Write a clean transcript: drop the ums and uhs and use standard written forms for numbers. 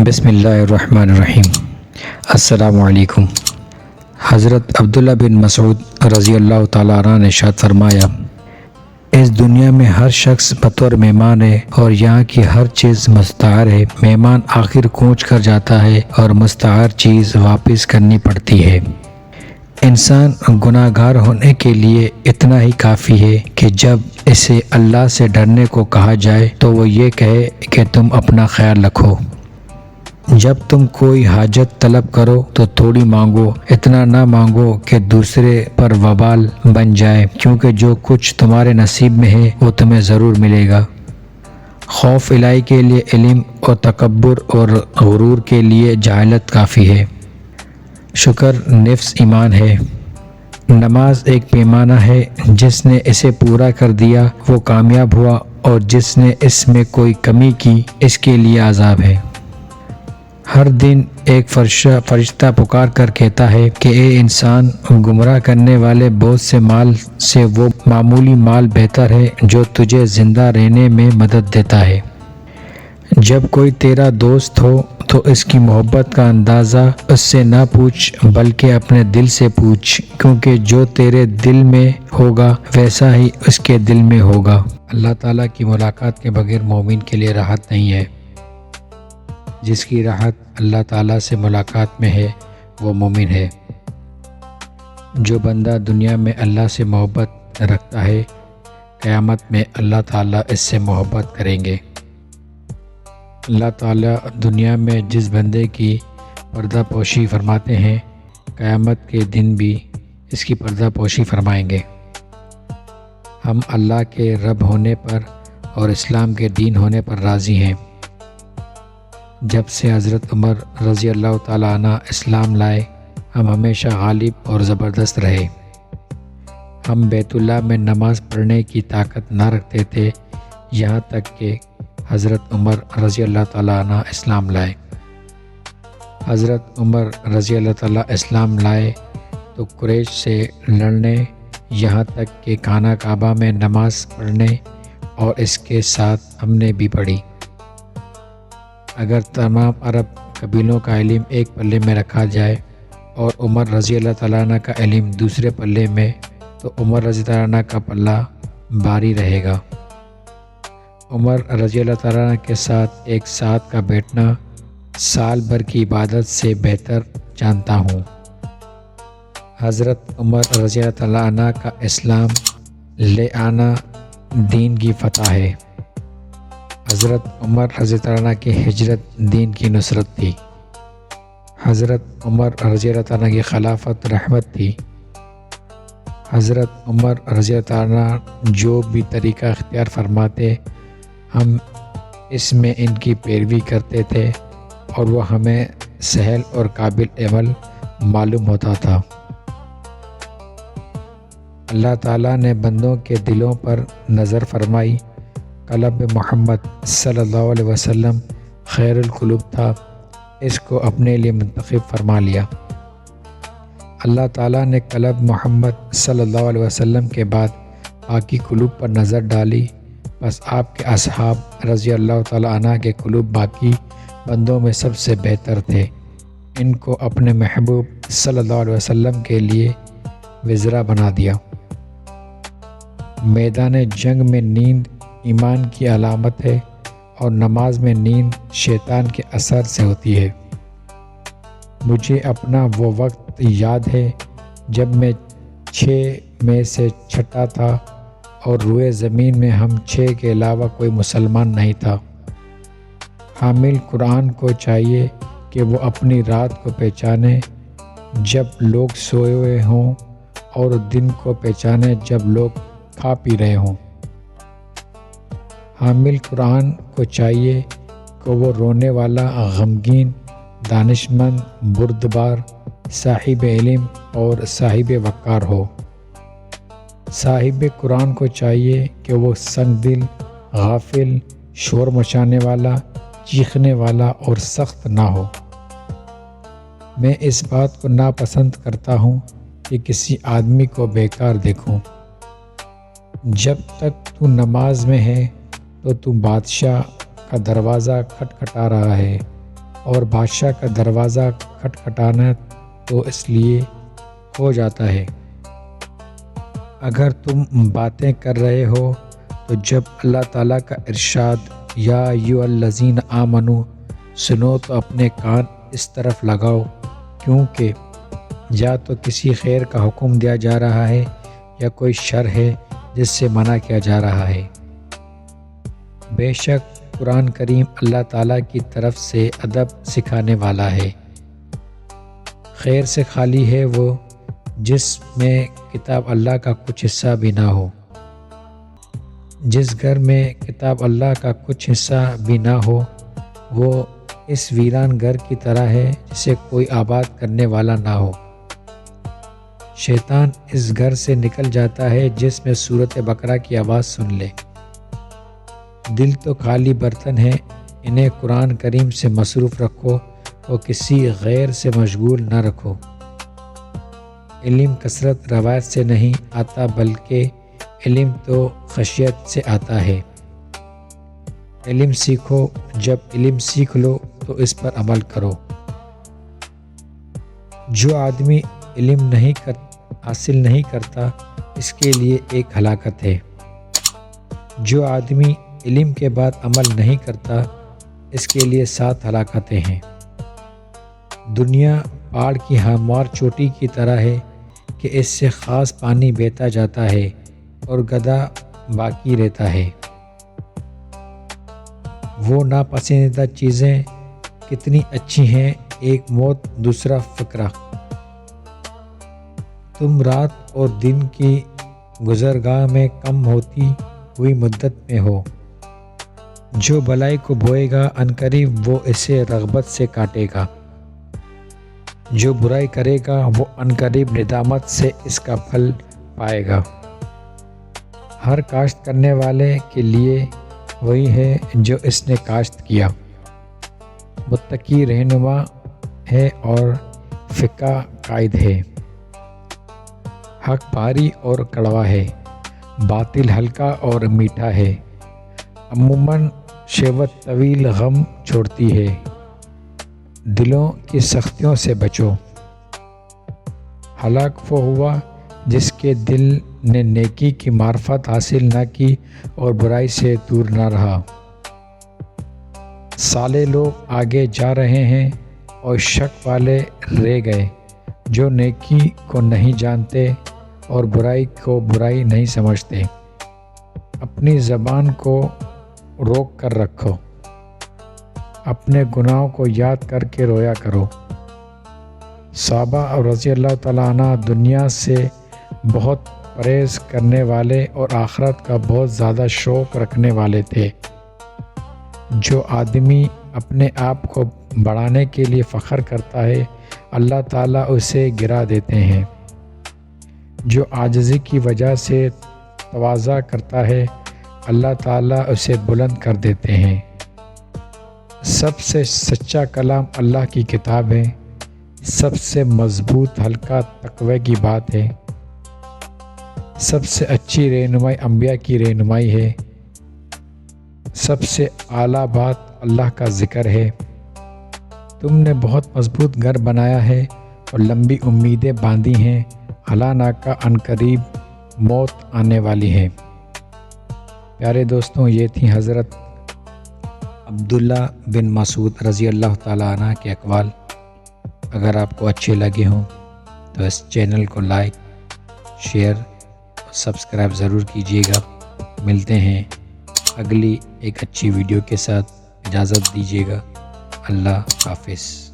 بسم اللہ الرحمن الرحیم۔ السلام علیکم۔ حضرت عبداللہ بن مسعود رضی اللہ تعالیٰ عنہ نے ارشاد فرمایا، اس دنیا میں ہر شخص بطور مہمان ہے اور یہاں کی ہر چیز مستعار ہے۔ مہمان آخر کوچ کر جاتا ہے اور مستعار چیز واپس کرنی پڑتی ہے۔ انسان گناہ گار ہونے کے لیے اتنا ہی کافی ہے کہ جب اسے اللہ سے ڈرنے کو کہا جائے تو وہ یہ کہے کہ تم اپنا خیال رکھو۔ جب تم کوئی حاجت طلب کرو تو تھوڑی مانگو، اتنا نہ مانگو کہ دوسرے پر وبال بن جائے، کیونکہ جو کچھ تمہارے نصیب میں ہے وہ تمہیں ضرور ملے گا۔ خوف الہی کے لیے علم اور تکبر اور غرور کے لیے جہالت کافی ہے۔ شکر نفس ایمان ہے۔ نماز ایک پیمانہ ہے، جس نے اسے پورا کر دیا وہ کامیاب ہوا، اور جس نے اس میں کوئی کمی کی اس کے لیے عذاب ہے۔ ہر دن ایک فرشتہ پکار کر کہتا ہے کہ اے انسان، گمراہ کرنے والے بہت سے مال سے وہ معمولی مال بہتر ہے جو تجھے زندہ رہنے میں مدد دیتا ہے۔ جب کوئی تیرا دوست ہو تو اس کی محبت کا اندازہ اس سے نہ پوچھ بلکہ اپنے دل سے پوچھ، کیونکہ جو تیرے دل میں ہوگا ویسا ہی اس کے دل میں ہوگا۔ اللہ تعالیٰ کی ملاقات کے بغیر مومن کے لیے راحت نہیں ہے۔ جس کی راحت اللہ تعالیٰ سے ملاقات میں ہے وہ مومن ہے۔ جو بندہ دنیا میں اللہ سے محبت رکھتا ہے، قیامت میں اللہ تعالیٰ اس سے محبت کریں گے۔ اللہ تعالیٰ دنیا میں جس بندے کی پردہ پوشی فرماتے ہیں، قیامت کے دن بھی اس کی پردہ پوشی فرمائیں گے۔ ہم اللہ کے رب ہونے پر اور اسلام کے دین ہونے پر راضی ہیں۔ جب سے حضرت عمر رضی اللہ تعالیٰ عنہ اسلام لائے، ہم ہمیشہ غالب اور زبردست رہے۔ ہم بیت اللہ میں نماز پڑھنے کی طاقت نہ رکھتے تھے، یہاں تک کہ حضرت عمر رضی اللہ تعالیٰ عنہ اسلام لائے۔ حضرت عمر رضی اللہ تعالیٰ اسلام لائے تو قریش سے لڑنے، یہاں تک کہ خانہ کعبہ میں نماز پڑھنے، اور اس کے ساتھ ہم نے بھی پڑھی۔ اگر تمام عرب قبیلوں کا علم ایک پلے میں رکھا جائے اور عمر رضی اللہ تعالیٰ عنہ کا علم دوسرے پلے میں، تو عمر رضی اللہ تعالیٰ عنہ کا پلہ بھاری رہے گا۔ عمر رضی اللہ تعالیٰ عنہ کے ساتھ ایک ساتھ کا بیٹھنا سال بھر کی عبادت سے بہتر جانتا ہوں۔ حضرت عمر رضی اللہ تعالیٰ عنہ کا اسلام لے آنا دین کی فتح ہے۔ حضرت عمر رضی اللہ عنہ کی ہجرت دین کی نصرت تھی۔ حضرت عمر رضی اللہ عنہ کی خلافت رحمت تھی۔ حضرت عمر رضی اللہ عنہ جو بھی طریقہ اختیار فرماتے، ہم اس میں ان کی پیروی کرتے تھے اور وہ ہمیں سہل اور قابل عمل معلوم ہوتا تھا۔ اللہ تعالیٰ نے بندوں کے دلوں پر نظر فرمائی۔ قلب محمد صلی اللہ علیہ وسلم خیر القلوب تھا، اس کو اپنے لیے منتخب فرما لیا۔ اللہ تعالیٰ نے قلب محمد صلی اللہ علیہ وسلم کے بعد باقی قلوب پر نظر ڈالی، بس آپ کے اصحاب رضی اللہ تعالیٰ عنہ کے قلوب باقی بندوں میں سب سے بہتر تھے۔ ان کو اپنے محبوب صلی اللہ علیہ وسلم کے لیے وزراء بنا دیا۔ میدان جنگ میں نیند ایمان کی علامت ہے، اور نماز میں نیند شیطان کے اثر سے ہوتی ہے۔ مجھے اپنا وہ وقت یاد ہے جب میں 6 میں سے چھٹا تھا اور روئے زمین میں ہم 6 کے علاوہ کوئی مسلمان نہیں تھا۔ حامل قرآن کو چاہیے کہ وہ اپنی رات کو پہچانے جب لوگ سوئے ہوئے ہوں، اور دن کو پہچانے جب لوگ کھا پی رہے ہوں۔ حامل قرآن کو چاہیے کہ وہ رونے والا، غمگین، دانشمند، بردبار، صاحب علم اور صاحب وقار ہو۔ صاحب قرآن کو چاہیے کہ وہ سنگ دل، غافل، شور مچانے والا، چیخنے والا اور سخت نہ ہو۔ میں اس بات کو ناپسند کرتا ہوں کہ کسی آدمی کو بیکار دیکھوں۔ جب تک تو نماز میں ہے تو بادشاہ کا دروازہ کھٹکھٹا رہا ہے، اور بادشاہ کا دروازہ کھٹکھٹانا تو اس لیے ہو جاتا ہے اگر تم باتیں کر رہے ہو تو جب اللہ تعالیٰ کا ارشاد یا ایھا الذین آمنو سنو تو اپنے کان اس طرف لگاؤ، کیونکہ یا تو کسی خیر کا حکم دیا جا رہا ہے یا کوئی شر ہے جس سے منع کیا جا رہا ہے۔ بے شک قرآن کریم اللہ تعالیٰ کی طرف سے ادب سکھانے والا ہے۔ خیر سے خالی ہے وہ جس میں کتاب اللہ کا کچھ حصہ بھی نہ ہو۔ جس گھر میں کتاب اللہ کا کچھ حصہ بھی نہ ہو وہ اس ویران گھر کی طرح ہے جسے کوئی آباد کرنے والا نہ ہو۔ شیطان اس گھر سے نکل جاتا ہے جس میں سورۃ بقرہ کی آواز سن لے۔ دل تو خالی برتن ہے، انہیں قرآن کریم سے مصروف رکھو اور کسی غیر سے مشغول نہ رکھو۔ علم کثرت روایت سے نہیں آتا بلکہ علم تو خشیت سے آتا ہے۔ علم سیکھو، جب علم سیکھ لو تو اس پر عمل کرو۔ جو آدمی علم حاصل نہیں کرتا اس کے لیے ایک ہلاکت ہے۔ جو آدمی علم کے بعد عمل نہیں کرتا اس کے لیے 7 ہلاکتیں ہیں۔ دنیا پہاڑ کی ہموار چوٹی کی طرح ہے کہ اس سے خاص پانی بہتا جاتا ہے اور گدھا باقی رہتا ہے۔ وہ ناپسندیدہ چیزیں کتنی اچھی ہیں، ایک موت دوسرا فقرہ۔ تم رات اور دن کی گزرگاہ میں کم ہوتی ہوئی مدت میں ہو۔ جو بلائی کو بوئے گا عنقریب وہ اسے رغبت سے کاٹے گا، جو برائی کرے گا وہ عنقریب ندامت سے اس کا پھل پائے گا۔ ہر کاشت کرنے والے کے لیے وہی ہے جو اس نے کاشت کیا۔ متقی رہنما ہے اور فقہ قائد ہے۔ حق بھاری اور کڑوا ہے، باطل ہلکا اور میٹھا ہے۔ عموماً شیوت طویل غم چھوڑتی ہے، دلوں کی سختیوں سے بچو۔ ہلاک وہ ہوا جس کے دل نے نیکی کی معرفت حاصل نہ کی اور برائی سے دور نہ رہا۔ سالے لوگ آگے جا رہے ہیں اور شک والے رہ گئے، جو نیکی کو نہیں جانتے اور برائی کو برائی نہیں سمجھتے۔ اپنی زبان کو روک کر رکھو، اپنے گناہوں کو یاد کر کے رویا کرو۔ صحابہ رضی اللہ تعالیٰ عنہ دنیا سے بہت پرہیز کرنے والے اور آخرت کا بہت زیادہ شوق رکھنے والے تھے۔ جو آدمی اپنے آپ کو بڑھانے کے لیے فخر کرتا ہے اللہ تعالیٰ اسے گرا دیتے ہیں۔ جو عاجزی کی وجہ سے تواضع کرتا ہے اللہ تعالیٰ اسے بلند کر دیتے ہیں۔ سب سے سچا کلام اللہ کی کتاب ہے، سب سے مضبوط ہلکا تقوی کی بات ہے، سب سے اچھی رہنمائی انبیاء کی رہنمائی ہے، سب سے اعلیٰ بات اللہ کا ذکر ہے۔ تم نے بہت مضبوط گھر بنایا ہے اور لمبی امیدیں باندھی ہیں، حالانکہ عنقریب موت آنے والی ہے۔ پیارے دوستوں، یہ تھی حضرت عبداللہ بن مسعود رضی اللہ تعالیٰ عنہ کے اقوال۔ اگر آپ کو اچھے لگے ہوں تو اس چینل کو لائک، شیئر اور سبسکرائب ضرور کیجیے گا۔ ملتے ہیں اگلی ایک اچھی ویڈیو کے ساتھ، اجازت دیجیے گا۔ اللہ حافظ۔